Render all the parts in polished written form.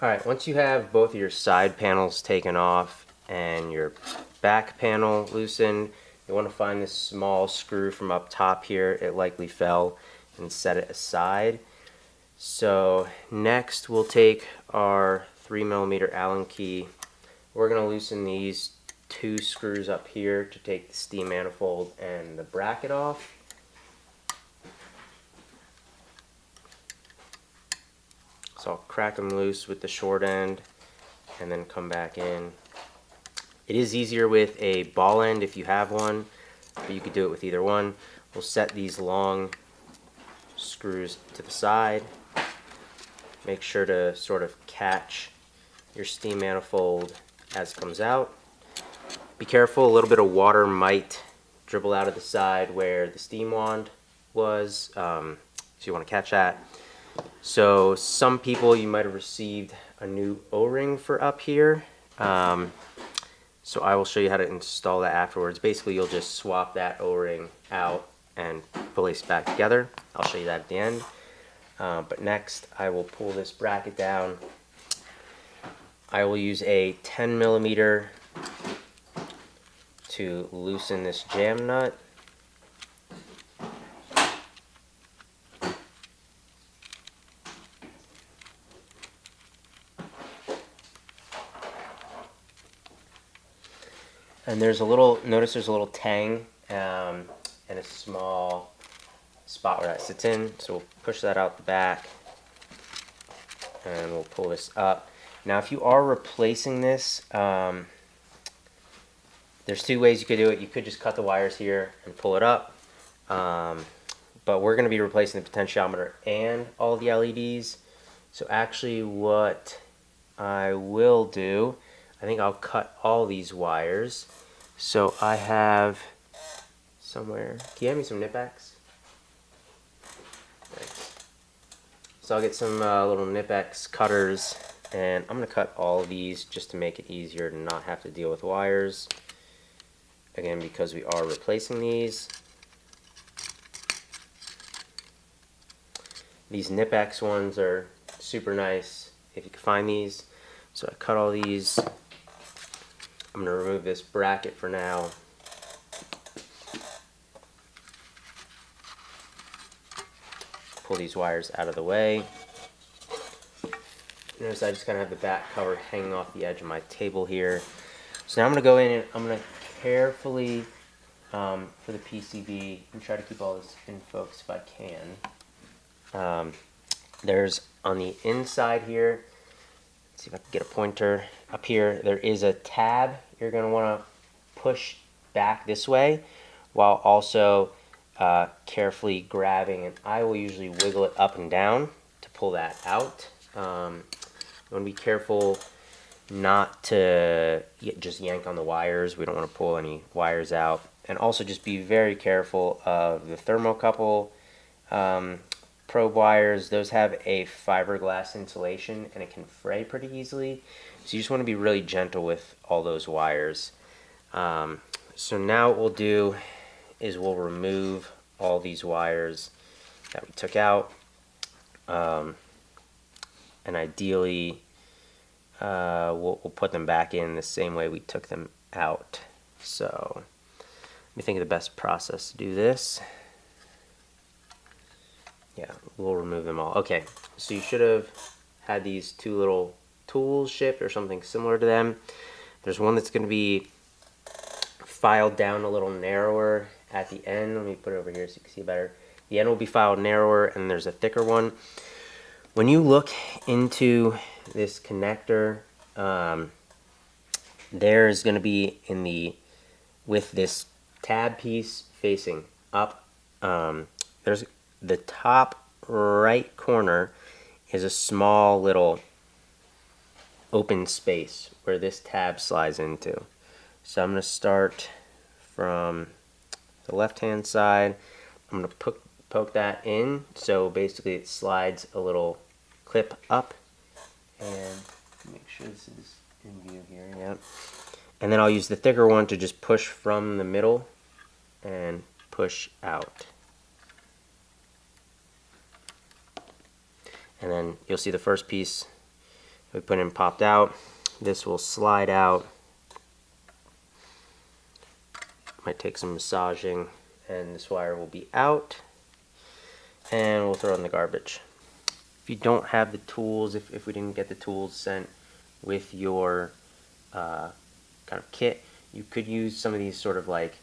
Alright, once you have both of your side panels taken off and your back panel loosened, you want to find this small screw from up top here. It likely fell, and set it aside. So next we'll take our 3mm Allen key. We're going to loosen these two screws up here to take the steam manifold and the bracket off. So I'll crack them loose with the short end and then come back in. It is easier with a ball end if you have one, but you could do it with either one. We'll set these long screws to the side. Make sure to sort of catch your steam manifold as it comes out. Be careful, a little bit of water might dribble out of the side where the steam wand was, so you want to catch that. So some people, you might have received a new O-ring for up here. So I will show you how to install that afterwards. Basically, you'll just swap that O-ring out and place it back together. I'll show you that at the end. But next, I will pull this bracket down. I will use a 10mm to loosen this jam nut. And there's a little, notice there's a little tang and a small spot where that sits in. So we'll push that out the back and we'll pull this up. Now if you are replacing this, there's two ways you could do it. You could just cut the wires here and pull it up. But we're going to be replacing the potentiometer and all the LEDs. So actually what I will do, I think I'll cut all these wires. So I have somewhere, can you hand me some nip-X? Thanks. So I'll get some little nip-X cutters, and I'm going to cut all of these just to make it easier to not have to deal with wires. Again, because we are replacing these. These nip-X ones are super nice if you can find these. So I cut all these. I'm going to remove this bracket for now. Pull these wires out of the way. Notice I just kind of have the back cover hanging off the edge of my table here. So now I'm going to go in and I'm going to carefully, for the PCB, and try to keep all this in focus if I can. There's on the inside here, let's see if I can get a pointer up here, there is a tab you're going to want to push back this way while also carefully grabbing, and I will usually wiggle it up and down to pull that out. You want to be careful not to just yank on the wires. We don't want to pull any wires out. And also just be very careful of the thermocouple probe wires. Those have a fiberglass insulation and it can fray pretty easily. So you just want to be really gentle with all those wires. So now what we'll do is we'll remove all these wires that we took out. And ideally we'll put them back in the same way we took them out. So let me think of the best process to do this. Yeah, we'll remove them all. Okay, so you should have had these two little tools shipped or something similar to them. There's one that's going to be filed down a little narrower at the end. Let me put it over here so you can see better. The end will be filed narrower and there's a thicker one. When you look into this connector, there's going to be in the, with this tab piece facing up, there's the top right corner is a small little open space where this tab slides into. So I'm going to start from the left hand side. I'm going to poke that in, so basically it slides a little clip up, and make sure this is in view here. Yep. And then I'll use the thicker one to just push from the middle and push out. And then you'll see the first piece we put in popped out. This will slide out. Might take some massaging, and this wire will be out, and we'll throw it in the garbage. If you don't have the tools, if we didn't get the tools sent with your kind of kit, you could use some of these sort of like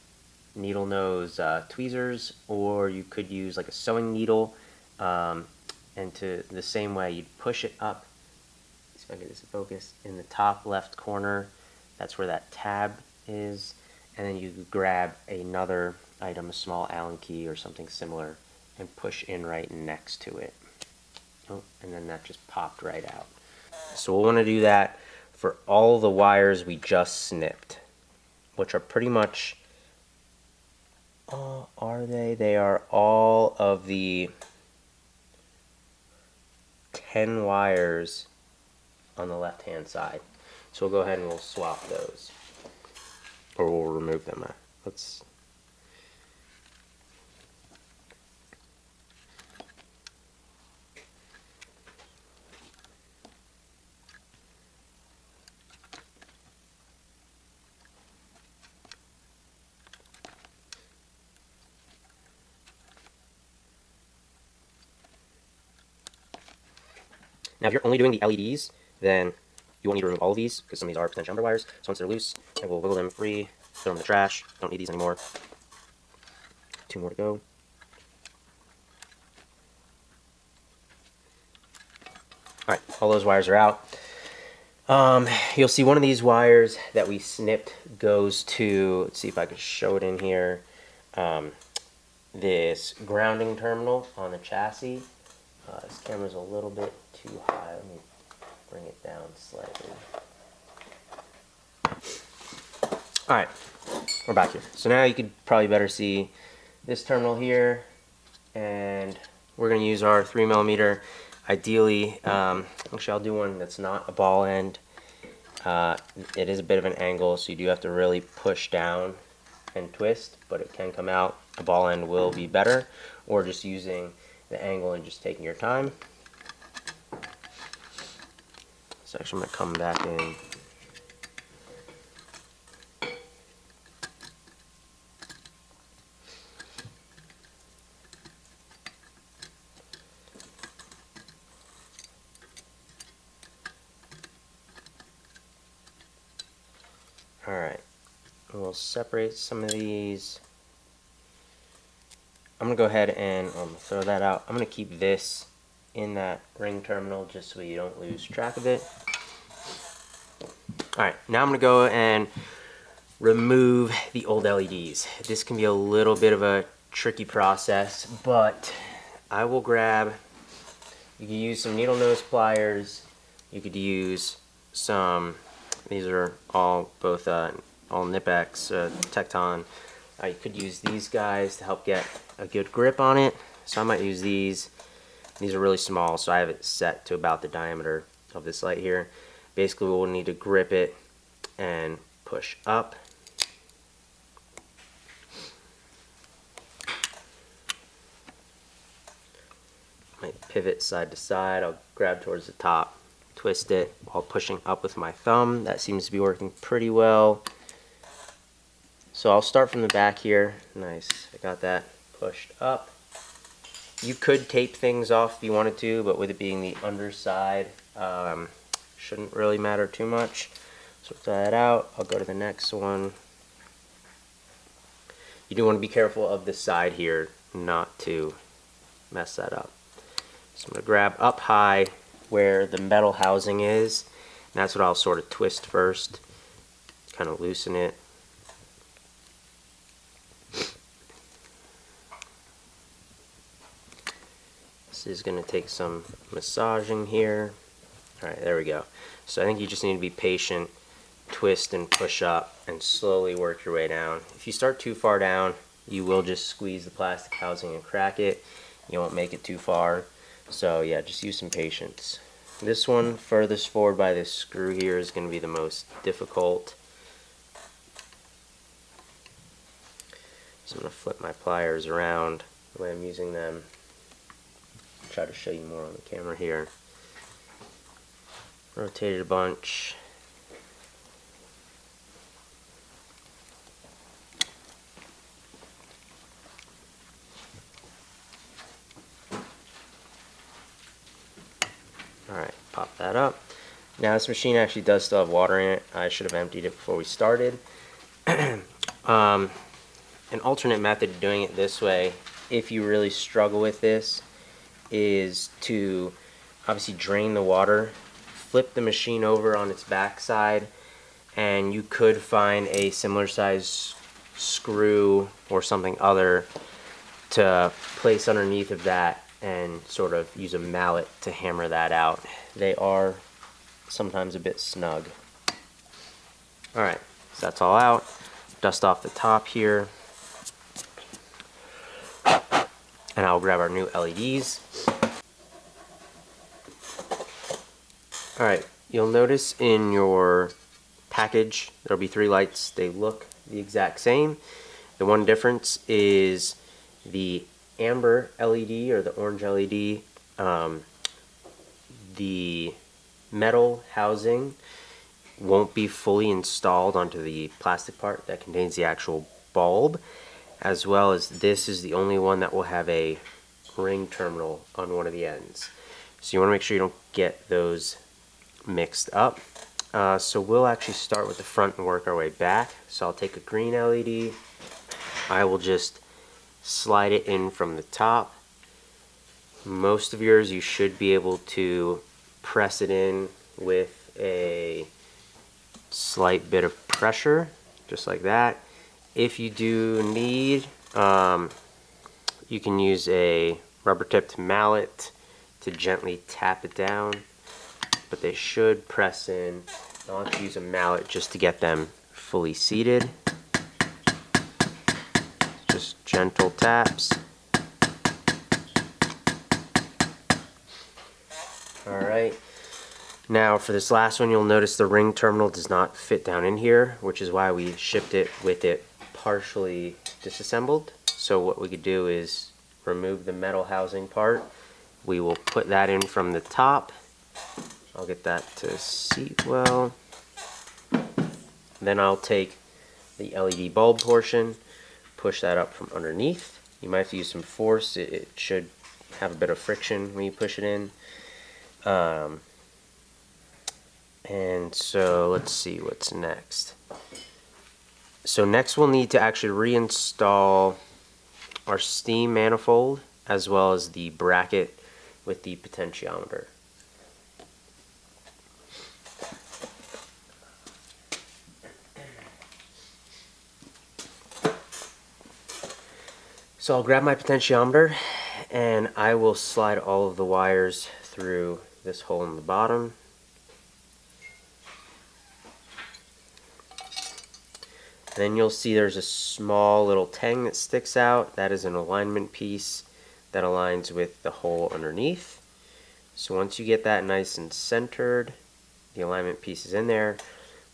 needle nose tweezers, or you could use like a sewing needle, and to the same way you'd push it up. See if I can get this in focus. In the top left corner, that's where that tab is, and then you grab another item, a small Allen key or something similar, and push in right next to it. Oh, and then that just popped right out. So we'll want to do that for all the wires we just snipped, which are pretty much, are they? They are all of the 10 wires on the left hand side. So we'll go ahead and we'll swap those, or we'll remove them. Let's now, if you're only doing the LEDs, then you won't need to remove all of these, because some of these are potentiometer wires. So once they're loose, and we'll wiggle them free, throw them in the trash. Don't need these anymore. 2 more to go. Alright, all those wires are out. You'll see one of these wires that we snipped goes to, let's see if I can show it in here, this grounding terminal on the chassis. This camera's a little bit too high. Let me bring it down slightly. Alright, we're back here. So now you could probably better see this terminal here, and we're going to use our 3mm. Ideally, actually I'll do one that's not a ball end. It is a bit of an angle, so you do have to really push down and twist, but it can come out. A ball end will be better, or just using the angle and just taking your time. So actually I'm going to come back in. Alright, we'll separate some of these. I'm going to go ahead and throw that out. I'm going to keep this in that ring terminal just so you don't lose track of it. Alright, now I'm going to go and remove the old LEDs. This can be a little bit of a tricky process, but I will grab, you could use some needle nose pliers, you could use some, these are all both all Nipex, Tecton. You could use these guys to help get a good grip on it. So I might use these. These are really small, so I have it set to about the diameter of this light here. Basically, we'll need to grip it and push up. Might pivot side to side. I'll grab towards the top, twist it while pushing up with my thumb. That seems to be working pretty well. So I'll start from the back here. Nice, I got that pushed up. You could tape things off if you wanted to, but with it being the underside, shouldn't really matter too much. So throw that out. I'll go to the next one. You do want to be careful of the side here, not to mess that up. So I'm going to grab up high where the metal housing is, and that's what I'll sort of twist first, kind of loosen it. This is going to take some massaging here. Alright, there we go. So I think you just need to be patient, twist and push up, and slowly work your way down. If you start too far down, you will just squeeze the plastic housing and crack it. You won't make it too far. So yeah, just use some patience. This one furthest forward by this screw here is going to be the most difficult. So I'm going to flip my pliers around the way I'm using them. Try to show you more on the camera here. Rotate it a bunch. Alright, pop that up. Now this machine actually does still have water in it. I should have emptied it before we started. An alternate method of doing it this way, if you really struggle with this, is to obviously drain the water, flip the machine over on its backside, and you could find a similar size screw or something other to place underneath of that and sort of use a mallet to hammer that out. They are sometimes a bit snug. Alright, so that's all out. Dust off the top here. And I'll grab our new LEDs. Alright, you'll notice in your package there'll be 3 lights. They look the exact same. The one difference is the amber LED or the orange LED. The metal housing won't be fully installed onto the plastic part that contains the actual bulb, as well as this is the only one that will have a ring terminal on one of the ends. So you want to make sure you don't get those mixed up. So we'll actually start with the front and work our way back. So I'll take a green LED. I will just slide it in from the top. Most of yours you should be able to press it in with a slight bit of pressure, just like that. If you do need, you can use a rubber tipped mallet to gently tap it down, but they should press in. I'll have to use a mallet just to get them fully seated. Just gentle taps. Alright, now for this last one, you'll notice the ring terminal does not fit down in here, which is why we shipped it with it partially disassembled. So what we could do is remove the metal housing part. We will put that in from the top. I'll get that to seat well. Then I'll take the LED bulb portion, push that up from underneath. You might have to use some force. It should have a bit of friction when you push it in. And so let's see what's next. So next we'll need to actually reinstall our steam manifold as well as the bracket with the potentiometer. So I'll grab my potentiometer and I will slide all of the wires through this hole in the bottom. Then you'll see there's a small little tang that sticks out. That is an alignment piece that aligns with the hole underneath. So once you get that nice and centered, the alignment piece is in there,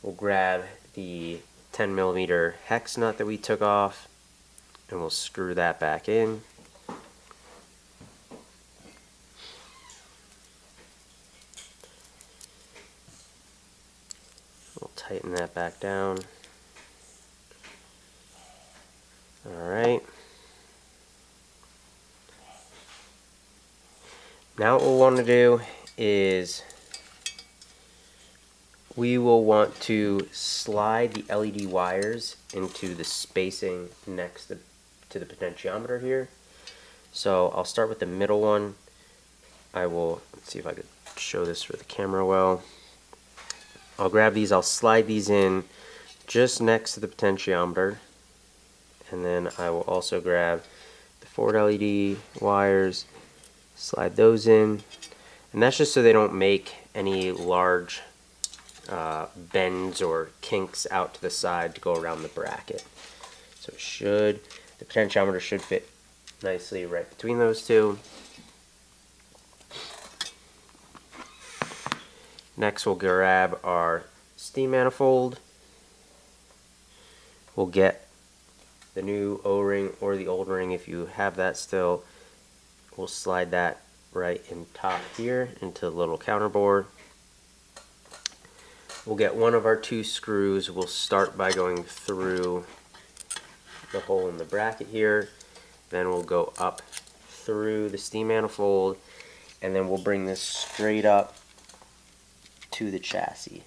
we'll grab the 10mm hex nut that we took off and we'll screw that back in. We'll tighten that back down. Alright. Now what we'll want to do is we will want to slide the LED wires into the spacing next to the potentiometer here. So I'll start with the middle one. Let's see if I could show this for the camera well. I'll grab these, I'll slide these in just next to the potentiometer. And then I will also grab the forward LED wires, slide those in. And that's just so they don't make any large bends or kinks out to the side to go around the bracket. So the potentiometer should fit nicely right between those two. Next we'll grab our steam manifold. We'll get the new O-ring or the old ring if you have that still. We'll slide that right in top here into the little counter bore. we'll get one of our 2 screws. We'll start by going through the hole in the bracket here. Then we'll go up through the steam manifold, and then we'll bring this straight up to the chassis.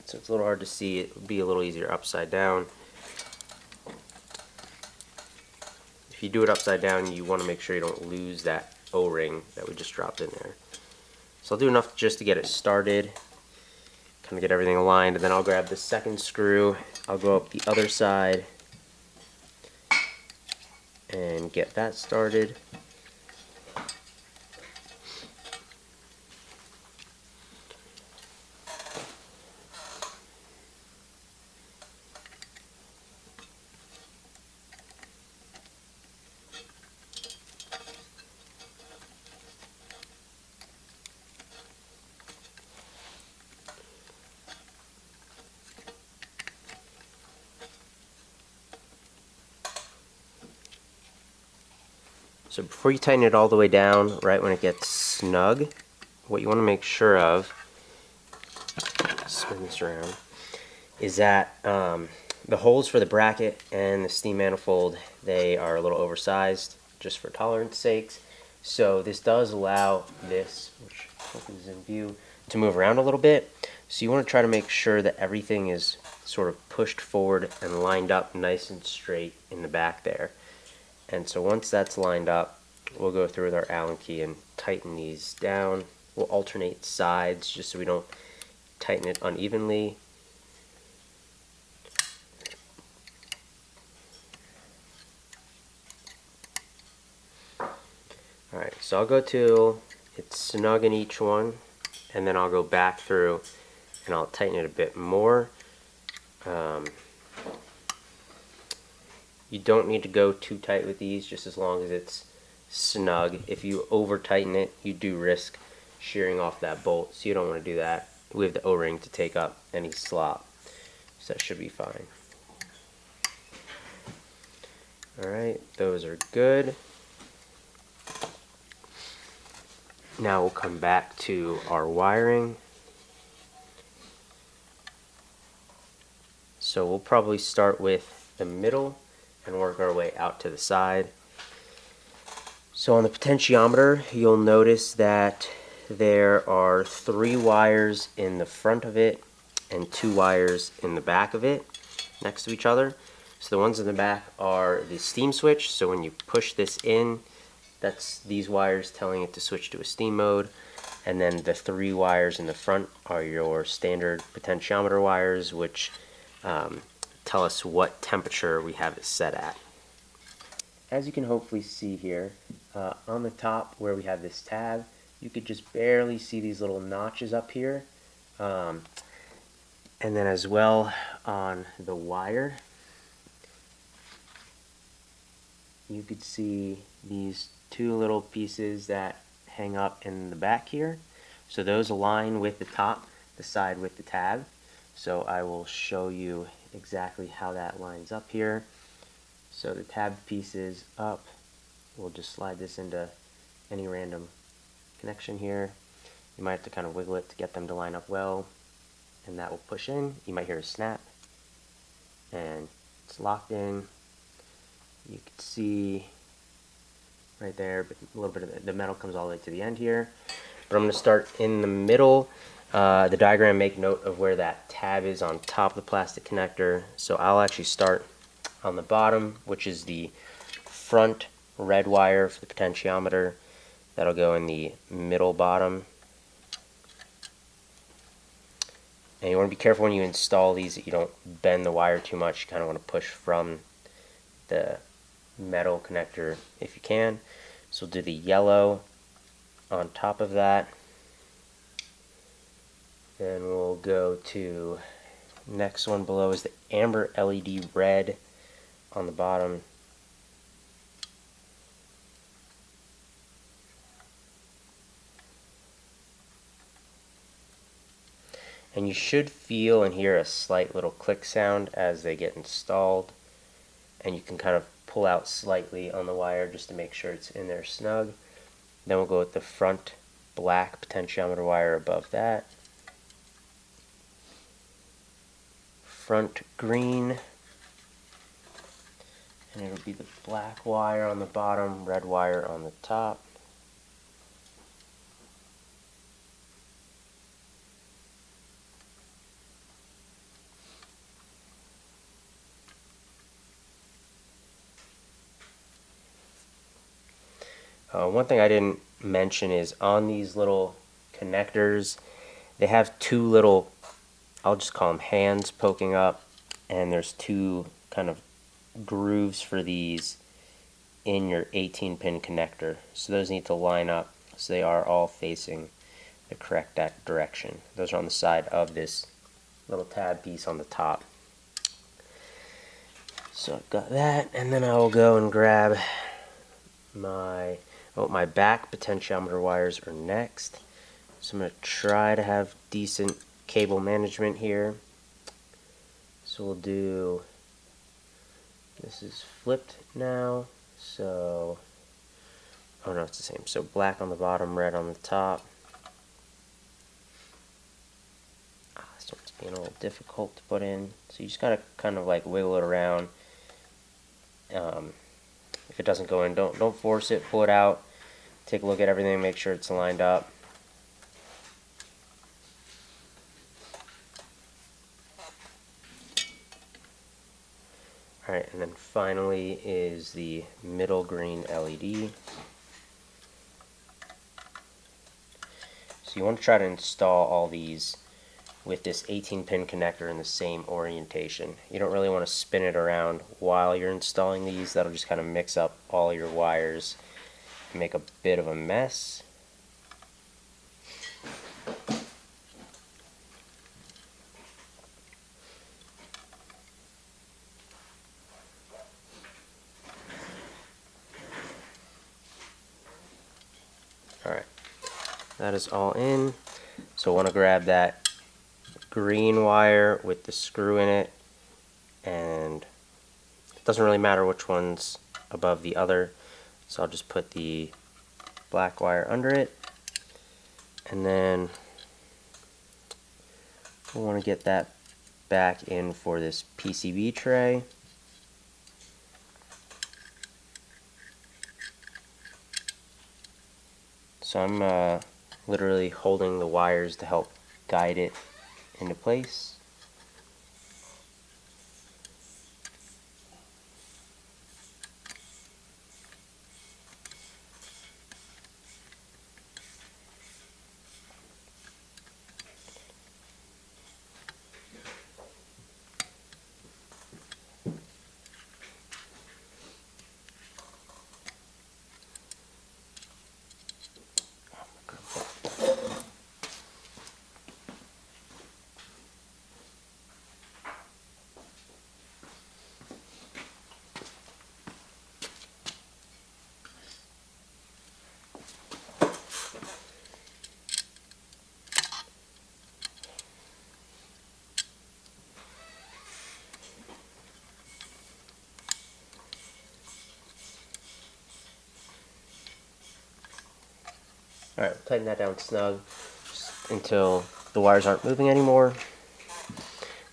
So it's a little hard to see. It would be a little easier upside down. If you do it upside down, you want to make sure you don't lose that O-ring that we just dropped in there. So I'll do enough just to get it started, kind of get everything aligned, and then I'll grab the second screw. I'll go up the other side and get that started. So before you tighten it all the way down, right when it gets snug, what you want to make sure of, spin this around, is that the holes for the bracket and the steam manifold, they are a little oversized just for tolerance sakes. So this does allow this, which hopefully is in view, to move around a little bit. So you want to try to make sure that everything is sort of pushed forward and lined up nice and straight in the back there. And so once that's lined up, we'll go through with our Allen key and tighten these down. We'll alternate sides just so we don't tighten it unevenly. Alright, so I'll go till it's snug in each one, and then I'll go back through and I'll tighten it a bit more. You don't need to go too tight with these, just as long as it's snug. If you over tighten it, you do risk shearing off that bolt, so you don't want to do that. We have the O-ring to take up any slop, so that should be fine. Alright, those are good. Now we'll come back to our wiring. So we'll probably start with the middle and work our way out to the side. So on the potentiometer, you'll notice that there are 3 wires in the front of it and 2 wires in the back of it next to each other. So the ones in the back are the steam switch, so when you push this in, that's these wires telling it to switch to a steam mode. And then the 3 wires in the front are your standard potentiometer wires, which tell us what temperature we have it set at. As you can hopefully see here, on the top where we have this tab, you could just barely see these little notches up here. And then as well on the wire, you could see these 2 little pieces that hang up in the back here. So those align with the top, the side with the tab. So I will show you exactly how that lines up here. So the tab piece is up. We'll just slide this into any random connection here. You might have to kind of wiggle it to get them to line up well, and that will push in. You might hear a snap, and it's locked in. You can see right there, but a little bit of the metal comes all the way to the end here. But I'm going to start in the middle. The diagram, make note of where that tab is on top of the plastic connector. So I'll actually start on the bottom, which is the front red wire for the potentiometer. That'll go in the middle bottom. And you want to be careful when you install these that you don't bend the wire too much. You kind of want to push from the metal connector if you can. So we'll do the yellow on top of that. Then we'll go to next one below is the amber LED red on the bottom. And you should feel and hear a slight little click sound as they get installed. And you can kind of pull out slightly on the wire just to make sure it's in there snug. Then we'll go with the front black potentiometer wire above that. front green, and it'll be the black wire on the bottom, red wire on the top. One thing I didn't mention is on these little connectors, they have two little, I'll just call them hands poking up, and there's two kind of grooves for these in your 18-pin connector. So those need to line up so they are all facing the correct direction. Those are on the side of this little tab piece on the top. So I've got that, and then I will go and grab my back potentiometer wires are next. So I'm going to try to have decent cable management here. So we'll do, this is flipped now, so, oh no, it's the same. So black on the bottom, red on the top. This one's being a little difficult to put in, so you just gotta kind of like wiggle it around. If it doesn't go in, don't force it, pull it out, take a look at everything, make sure it's lined up. Alright, and then finally is the middle green LED. So you want to try to install all these with this 18-pin connector in the same orientation. You don't really want to spin it around while you're installing these. That'll just kind of mix up all your wires and make a bit of a mess. Alright, that is all in. So I want to grab that green wire with the screw in it, and it doesn't really matter which one's above the other, so I'll just put the black wire under it, and then we want to get that back in for this PCB tray. So I'm literally holding the wires to help guide it into place. Alright, tighten that down snug just until the wires aren't moving anymore.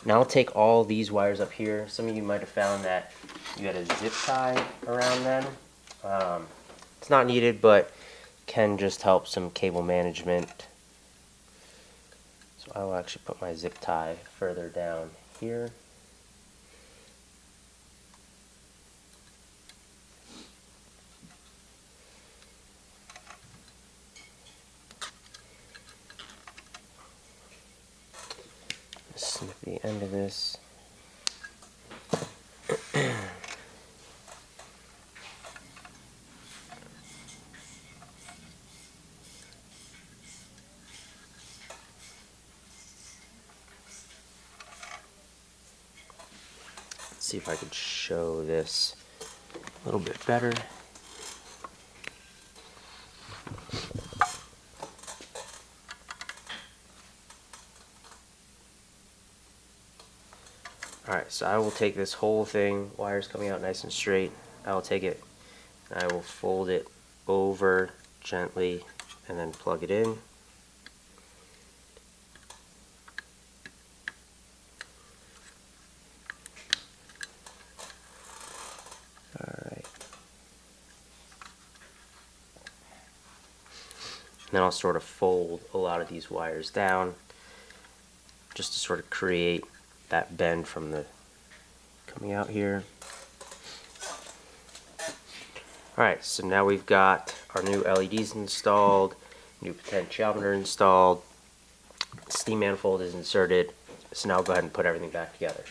Now I'll take all these wires up here. Some of you might have found that you had a zip tie around them. It's not needed, but can just help some cable management. So I will actually put my zip tie further down here. Snip the end of this. Let's see if I could show this a little bit better. Alright, so I will take this whole thing, wires coming out nice and straight, I will take it and I will fold it over gently and then plug it in. then I'll sort of fold a lot of these wires down just to sort of create that bend from the coming out here. Alright, so now we've got our new LEDs installed, new potentiometer installed, steam manifold is inserted, so now I'll go ahead and put everything back together.